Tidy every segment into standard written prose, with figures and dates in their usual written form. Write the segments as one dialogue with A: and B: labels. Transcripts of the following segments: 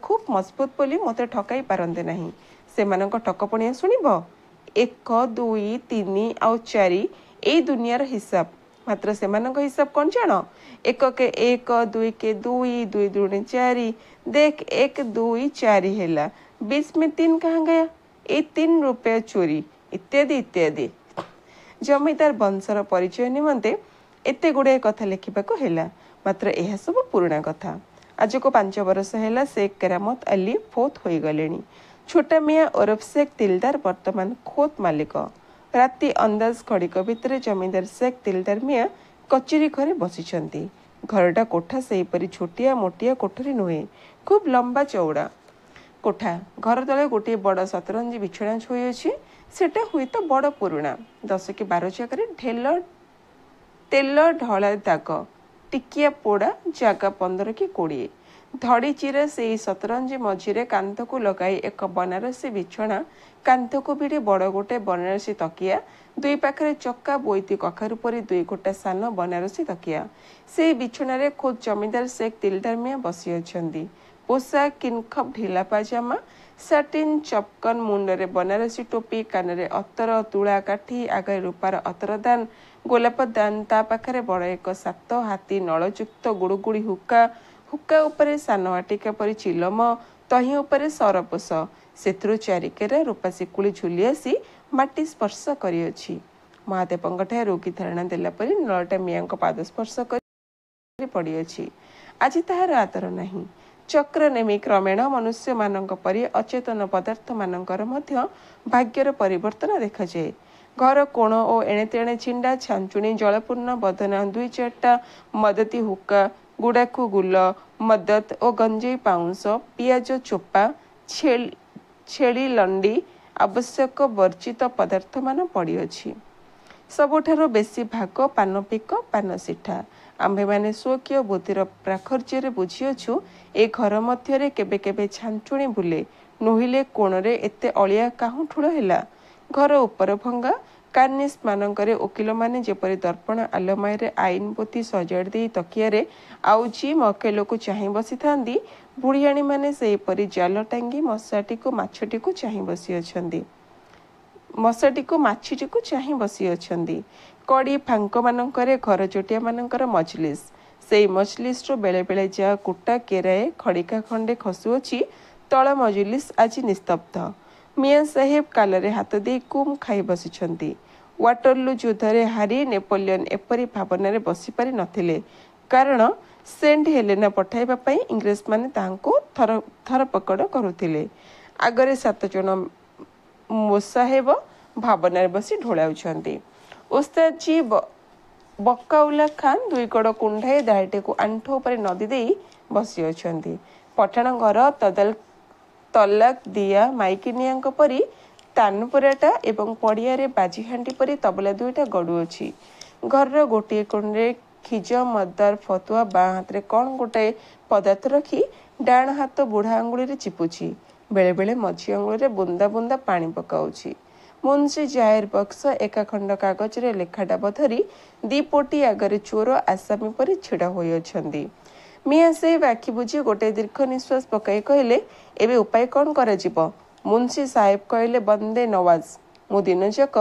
A: खूब मजबूत बोली मते ठकाई पारंते नहीं। सेमानंक ठकपणिया शुणिब 1 2 3 आउ 4 एई दुनियार हिसाब। मात्र सेमानंक हिसाब कौन जान 1 के 1 2 के 2 2 दूनी 4 देख 1 2 4 है 20 में 3 कहाँ गया ये 3 रुपया चोरी इत्यादि इत्यादि। जमीदार वंशर परिचय निमंते एते गुड़ाए कथा लिखा है। मात्र यह सब पुराणा कथा। आज को 5 वर्ष है शेख करामत अली फोत हो गले। छोटा मियाँ ओरफ शेख दिलदार वर्तमान खोत मालिक। राति अंदाज खड़िक भितर जमींदार शेख दिलदार मियाँ कचेरी घरे बसी। घरटा कोठा सेहीपरि छोटिया मोटिया कोठरी नुहे, खूब लंबा चौड़ा कोठा। घर तले गोटे बड़ सतरंजी बिछଣା छोई अच्छी। सेटा हुए तो बड़ पुराणा 10 कि 12 जगह तेल ढला दाग टिकिया पोड़ा जगह 15 कि 20 धड़ी चिरा से सतरंजी मझिरे कांध को लगाई एक बनारसी बिछଣା कांध को भिड़ी बड़ गोटे बनारसी तकिया दुई पाखरे चक्का बोईती कखारू परी 2 गोटा सान बनारसी तकिया। से बिछଣାରେ खोद जमींदार शेख दिलदार मियाँ बसी अछंती। पोशाक किनखब ढिला पाजामा साटिन चपकन मुंडरे बनारसी टोपी कानरे अतर तुला काठी आगे रूपार अतरदान गोलाप दान ता पाखरे बड़ एक 7 हाथी नलयुक्त गुड़ुगुड़ी हुक्का उपरे सान आटिका परी चिलम तही उपरे सरपोष सेथुरु चारिकेरा रूपा शिकुली झुली आसी माटी स्पर्श करिअछि। महादेवंगठा रोगी धारणा देला परी नलटा मियाँ पाद स्पर्श कर पड़िअछि। आज ताहार आदर नहीं। चक्र नेमी क्रमेण मनुष्य मानक परी अचेतन पदार्थ मानकर मध्य भाग्यर परिवर्तन देखाଯାଏ। घर कोण ओ एणे तेणे छिंडा छांचुणी जलपूर्ण बदना 2-4टा मदती हुक्का गुड़ाखु गुल मदत और गंजेई पाउंस पियाज चोपा छेली लंडी आवश्यक वर्जित पदार्थ मान पड़ी अछि। सबुठारो बेसी भाग पानपिक पान सिठा। आम्भे माने स्वकीय बुद्धिर प्राखर्य बुझीअछु ए घर मध्य केबे केबे छांचुणी बुले नोहिले कोणरे एते अलिया काहू ठूल हैला। घर उपर भंगा कार्निस मानकरे वकिल माने जेपरि दर्पण आलमाईरे आईन पोथी सजाड़ दे तकियारे आउची मकेल को चाहि बसी थांदी बुढ़ियाणी माने सेपरि जाल टांगी मशाटी को माछटी को चाहि बसी अछंदी। मशाटी को माछीटी को चाहि बसी अछंदी। कड़ी फांक मानकरे घर चोटिया मानकर मजलिस सेई मजलिस रो बेले बेले जा कुटा केराए खड़िका खंडे खसुअछि तଳ मजलिस आज निस्तब्ध। मियाँ साहेब कालरे हाथ दे कुम खाई बसिछंती। वाटरलू युद्धरे हारी नेपोलियन एपरी भावनारे बसी पारि नथिले कारण सेंट हेलेना पठाइबा पई इंग्रेज माने तांको थर पकड़ करुथिले। आगरे 7 जन मोसाहेब भावनारे बसी ढोलाउछंती। उस्ताद जी बकाउला खान 2 गड़ कुंडाई दाइटे को आंठो पर नदी दे बसी अछंती। पठाण घर तलाक दिया माइकिनिया परी तानपुराटा एवं पड़िया बाजी हांडी परी तबला 2टा गड़ु अच्छी। घर गोटे कोणे खिज मदार फतुआ बाँ हाथ कौन गोटाए पदार्थ रखी डाण हाथ बुढ़ा आंगुली चिपुची बेले बेले मझी आंगुली बुंदा बुंदा पानी पकाउची। मुंशी जाहिर बक्स एका खंड कागज रे लेखाडाब धरी 2 पोटी आगरे चोर आसामी परी छिड़ा होई अछंती। मियाँ साहेब आखि बुझी गोटे दीर्घ निश्वास पकाई कहले एबे उपाय कौन करा जिवो। मुंशी साहेब कहले बंदे नवाज मु दिन जाक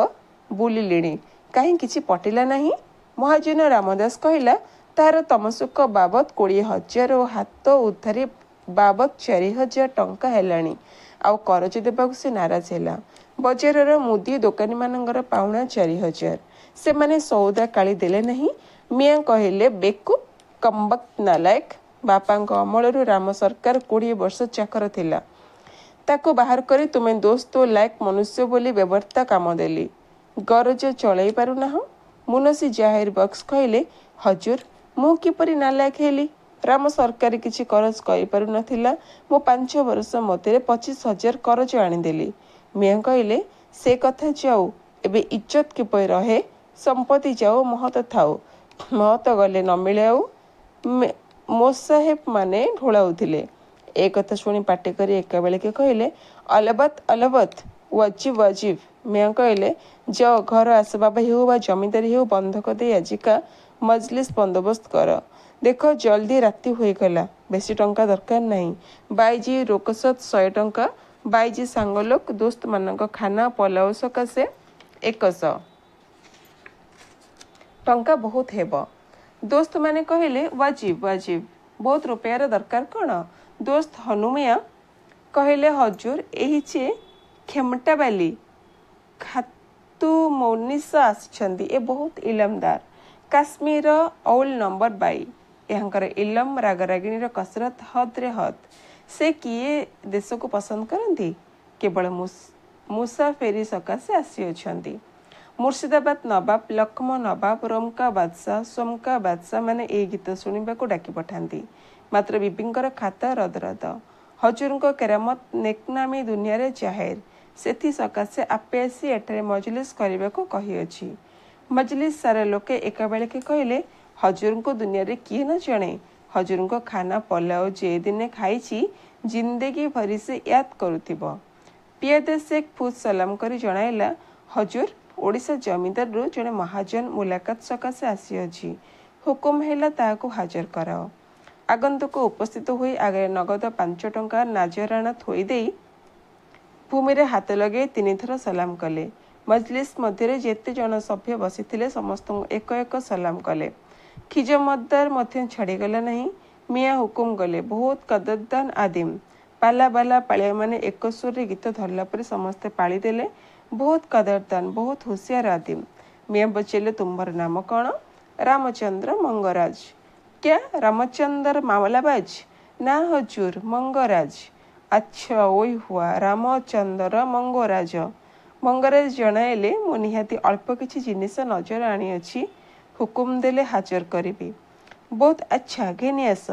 A: बुलिलिणी कहीं किछि पटिला नहीं। महाजन रामदास कहला तार तमसुक बाबद 20,000 और हाथ उधारी बाबद 4,000 टंका हेलाणी आउ करज देबाकु से नाराज हैला। बजारर मुदी दोकानी मानकर पाउणा 4,000 से माने सौदा काली देले नहीं। मियाँ कहले बेकुब कम्बक नालायक बापा अमलरू राम सरकार 20 वर्ष चाकर थिला ताको बाहर करी तुमे दोस्त लायक मनुष्य बोली व्यवस्था काम देली गरज चलई पारुना। मुनसी जाहिर बक्स कहले हजूर मु किपरि नालायक हेली। राम सरकार किछि करज कई पारु नथिला। मो 5 वर्ष मते 25,000 करज आनीदेली। मियाँ कहले से कथा जाऊ एबे इज्जत किपरि रहे संपत्ति जाऊ महत थाऊ महत गले न मिले आऊ मोसाहेब माने ढोलाउथिले। ए कथा शुणी पाटी करी एका बेले के कहले अलबत अलबत वाजिब वाजिब। मियाँ कहले जाओ घर आसबाब हो बा जमींदारी हो बंधक दे आजिका मजलिस बंदोबस्त कर। देख जल्दी राति हो गला बेसी टंका दरकार नहीं। बाईजी रोकसत 100 टंका। बाईजी सांग लोक दोस्त मान खाना पलाओ सकाशे 100 टंका बहुत हेब। दोस्त माने कहले वाजिब वाजिब, बहुत रुपयार दरकार कौन? दोस्त हनुमिया कहले हजूर यही चे खेमटा बाली खातु मौनिस आसिछंदी, ए बहुत इलमदार काश्मीर औल नंबर 22। यहाँकर इलम रागरागिणी कसरत हद रे हद। से किए देश को पसंद करती? केवल मुसाफेरी सकाशे आसी। मुर्शिदाबाद नवाब, लखमो नवाब, रोमका बादशाह, सोमका बादशाह माने ए गीत शुणा को डाकी पठाती। मात्र बीबींकर खाता रदरद। हजूर केरामत नेकनामी दुनिया रे जाहिर। सेथि सकाशे आपे आसी एठारे मजलिस करने को कही। मजलिस सारा लोके एका बेले के कहले हजूर को दुनिया रे किए न जाने। हजूर को खाना पलाओ जे दिने खाई जिंदगी भरी से याद करुथिब। पियादे शेख फुज सलाम करी जणाइला हजूर ओडिशा जमीदार रु जड़े महाजन मुलाकात सकाशे आसी। हुकुम हैला ताहाको हाजर कराओ। आगंतुक उपस्थित हुई आगे नगद 5 टंका नाजराना थोई देई भूमि रे हाथ लगे 3 थर सलाम कले। मजलिस मध्य जेते जन सभ्य बसी समस्त एक एक सलाम कले। खिजमतदार मध्य छाड़ीगला नहीं। मियाँ हुकुम कले बहुत कदरदान आदिम। पाला बाला पालिया माने एक सुर गीत धरला पर समस्ते पाली देले बहुत कदरदान, बहुत होशियार आदिम। मियाँ बचेले तुम्हार नाम कौन? रामचंद्र मंगराज। क्या रामचंद्र मामलाबाज? ना हजूर, मंगराज। अच्छा ओई हुआ रामचंद्र मंगराज। मंगराज जणाइले मु निहाती अल्प किछि जिनिस नजर आनी अछि, हुकुम देले हाजर करिबी। बहुत अच्छा घिनी आस।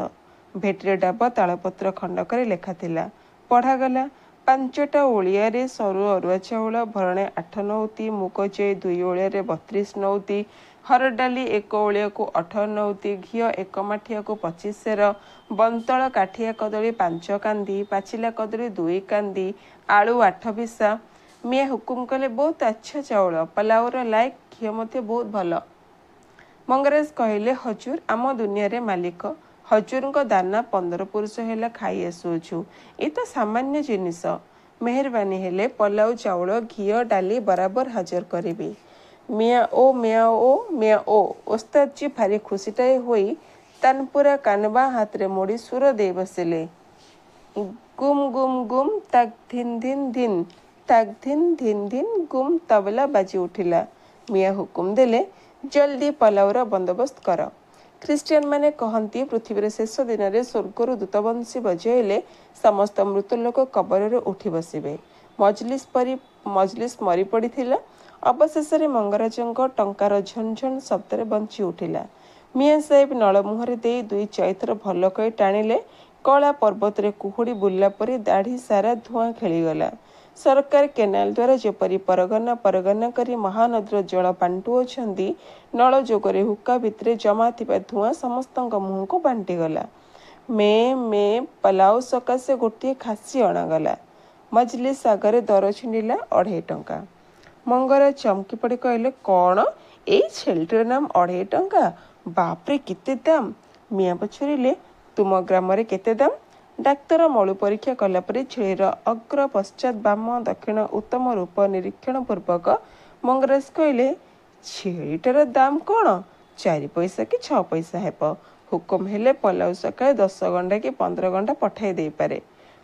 A: भेटरे डाब तालपत्र खंडक लेखा थिला। पढ़ागला 5टा ओलिया सरु अरुआ चाउल भरणे 8 नौती, मुग जई 2 ओलिया 32 नौती, हर डाली 1 ओलिया को 18 नौती, घिओ 1 माठिया को 25 सेर, बंतल काठिया कदली 5 कांदी, पाचिला कदली 2 कांदी, आलू 8 बिसा। मियाँ हुकुम कले बहुत अच्छा चाउल, पलाउर लायक, घिओ मध्य बहुत भल। मंगराज कहले हजूर आम दुनिया रे मालिक। हजूर को दाना 15 पुरुष हेला खाई आसुछु। ये तो सामान्य जिनिस। मेहरबानी हेले पलाउ चाउल घिओ डाली बराबर हाजर करिबी। मियाँ ओ ओस्ताद जी भारी खुशीटाए होई तानपुरा कानबा हाथ रे मोड़ी सुर दे बसिले। गुम गुम गुम ताक धिन धिन धिन, ताक धिन धिन धिन गुम तबला बाजी उठिला। मियाँ हुकुम देले जल्दी पलाउर बंदोबस्त कर। ख्रीस्टियान माने कहती पृथ्वी शेष दिन में स्वर्गर दूतबंशी बजाइले समस्त मृत लोक कबर उठी बसबे। मजलिस मरी पड़ा। अवशेष मंगराज टंकार झनझन शब्द बंची उठिला। मियाँ साहेब नल मुहरे दे 2 चैत्र भल कई टाणिले। कला पर्वत रे कुहुड़ी बुल्ला परी दाढ़ी सारा धुआं खेलीगला। सरकार केनाल द्वारा जेपरी परगना परगना करी महानदीर जल बांटुअछंती, नल जोगरे हुक्का भितरे जमा थिबा धुआं समस्त मुह को बांटीगला। मे पलाउ सकाशे गोटे खासी अणागला। मजलिस आगरे दर छिंडिला 2.5 टंका। मंगराज चमकी पड़ी कहले कौन एई छेलिटर नाम 2.5 टंका? बापरे केते दाम। मियाँ पछरिले तुम ग्राम रे केते दाम? डाक्तर मलु परीक्षा कलापर छेलीर अग्र पश्चात बाम दक्षिण उत्तम रूप निरीक्षण पूर्वक मंगराज कहले छेलीटार दाम कौन? 4 पैसा कि 6 पैसा हेब। हुकुम हेले पलाउ सकाळे 10 घंटा कि 15 घंटा पठाई दे पारे।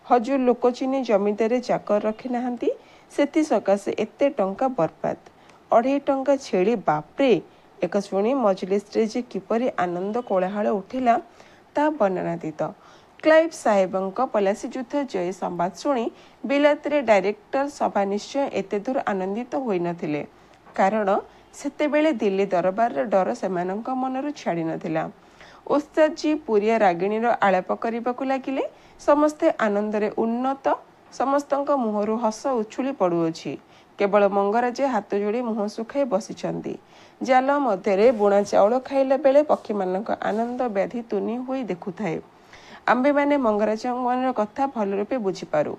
A: हजूर लोक चिनी जमीदारे चाकर रखी नाहांती, सेथि सकाशे एते टंका बर्बाद। 2.5 टंका छेली बापरे। एक शुणी मजलिस रे जे किपरि आनंद कोलाहल उठिला ता वर्णनातीत। क्लाइव साहेबंक पलासी युद्ध जय संवाद शुणी बिलातरे डायरेक्टर सभा निश्चय एते दूर आनंदित होई नथिले, कारण सेतेबेले दिल्ली दरबार डर सेमानंक मनरु छाड़ी नथिला। उस्ताद जी पुरिया रागिणीर आलाप करबाकू लागिले। समस्ते आनंदरे उन्नत। समस्तंक मुहरु हस उछुली पड़ुअछि। केवल मंगराजे हाथ जोड़ी मुह सुखाई बसिछंती। जाल मध्यरे बुणा चाउल खाइला बेले पक्षी मानक आनंद व्याधि तुनी होई देखुथाए। आंबे माने मंगराज कथा भल रूपे बुझीपारू।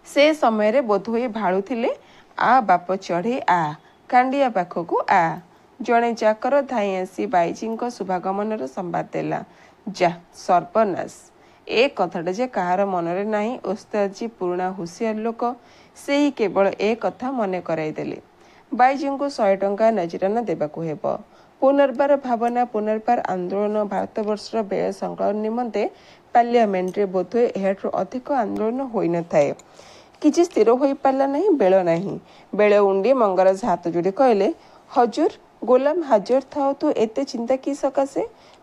A: से समय बोधहुए भाड़ुथिले आ बाप चढ़े आ कांडिया पाखकू आ। जड़े चाकर धाई आसी बाईजी शुभागमन संवाद देला। ଯା ସର୍ବନାଶ। ଏ କଥାଟା ଯେ କାହାର ମନରେ ନାହିଁ। ଓସ୍ତାଦଜୀ ପୁରୁଣା ହୁସିଆର ଲୋକ, ସେହି କେବଳ ଏ କଥା ମନେ କରାଇଦେଲେ। ବାଇଜୀଙ୍କୁ 100 ଟଙ୍କା ନଜରାନା ଦେବାକୁ ହେବ। ପୁନର୍ବାର ଭାବନା, ପୁନର୍ବାର ଆନ୍ଦୋଳନ। ଭାରତବର୍ଷର ବ୍ୟୟ ସଂକଳନ ନିମନ୍ତେ ପାର୍ଲିଆମେଣ୍ଟରେ ବୋଧହୁଏ ଏହାଠୁ ଅଧିକ ଆନ୍ଦୋଳନ ହୋଇନଥାଏ। କିଛି ସ୍ଥିର ହୋଇପାରିଲା ନାହିଁ। ବେଳ ନାହିଁ। ବେଳ ଉଣ୍ଡି ମଙ୍ଗରାଜ ହାତ ଯୋଡ଼ି କହିଲେ, ହଜୁର, ଗୋଲାମ ହାଜର ଥାଉ ତୁ ଏତେ ଚିନ୍ତା କି ସକାଶେ?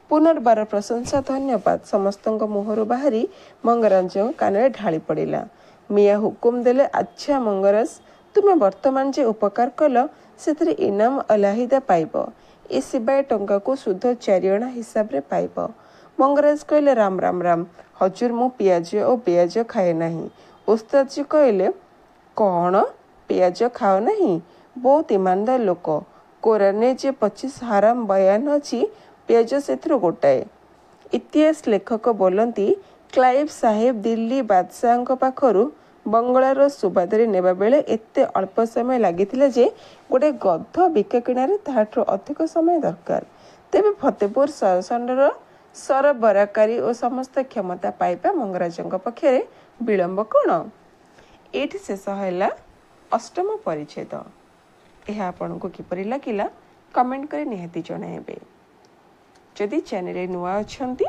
A: ପୁନର୍ବାର ପ୍ରଶଂସା, ଧନ୍ୟବାଦ ସମସ୍ତଙ୍କ ମୁହଁରୁ ବାହାରି ମଙ୍ଗରାଜଙ୍କ କାନରେ ଢାଳି ପଡ଼ିଲା। ମିଆଁ ହୁକୁମ ଦେଲେ, ଆଚ୍ଛା ମଙ୍ଗରାଜ, ତୁମେ ବର୍ତ୍ତମାନ ଯେ ଉପକାର କଲ ସେଥିରେ ଇନାମ ଅଲାହିଦା ପାଇବ। ଏ ସିବାଏ ଟଙ୍କାକୁ ସୁଧ 4 ଅଣା ହିସାବରେ ପାଇବ। ମଙ୍ଗରାଜ କହିଲେ, ରାମ ରାମ ରାମ ହଜୁର, ମୁଁ ପିଆଜ ଓ ପିଆଜ ଖାଏ ନାହିଁ। ଓସ୍ତାଦଜୀ କହିଲେ, କ'ଣ ପିଆଜ ଖାଅ ନାହିଁ? ବହୁତ ଇମାନଦାର ଲୋକ। କୋରାନରେ ଯେ 25 ହାରାମ ବୟାନ ଅଛି, ପିଆଜ ସେଥିରୁ ଗୋଟାଏ। ଇତିହାସ ଲେଖକ ବୋଲନ୍ତି, କ୍ଲାଇଭ ସାହେବ ଦିଲ୍ଲୀ ବାଦଶାହଙ୍କ ପାଖରୁ ବଙ୍ଗଳାର ସୁବାଦାରୀ ନେବା ବେଳେ ଏତେ ଅଳ୍ପ ସମୟ ଲାଗିଥିଲା ଯେ ଗୋଟେ ଗଧ ବିକା କିଣାରେ ତାହାଠୁ ଅଧିକ ସମୟ ଦରକାର। ତେବେ ଫତେପୁର ସରଷଣ୍ତର ସରବରାହକାରୀ ଓ ସମସ୍ତ କ୍ଷମତା ପାଇବା ମଙ୍ଗରାଜଙ୍କ ପକ୍ଷରେ ବିଳମ୍ବ କ'ଣ? ଏଇଠି ଶେଷ ହେଲା 8ମ ପରିଚ୍ଛେଦ। ଏହା ଆପଣଙ୍କୁ କିପରି ଲାଗିଲା କମେଣ୍ଟ କରି ନିହାତି ଜଣାଇବେ। ଯଦି ଚ୍ୟାନେଲରେ ନୂଆ ଅଛନ୍ତି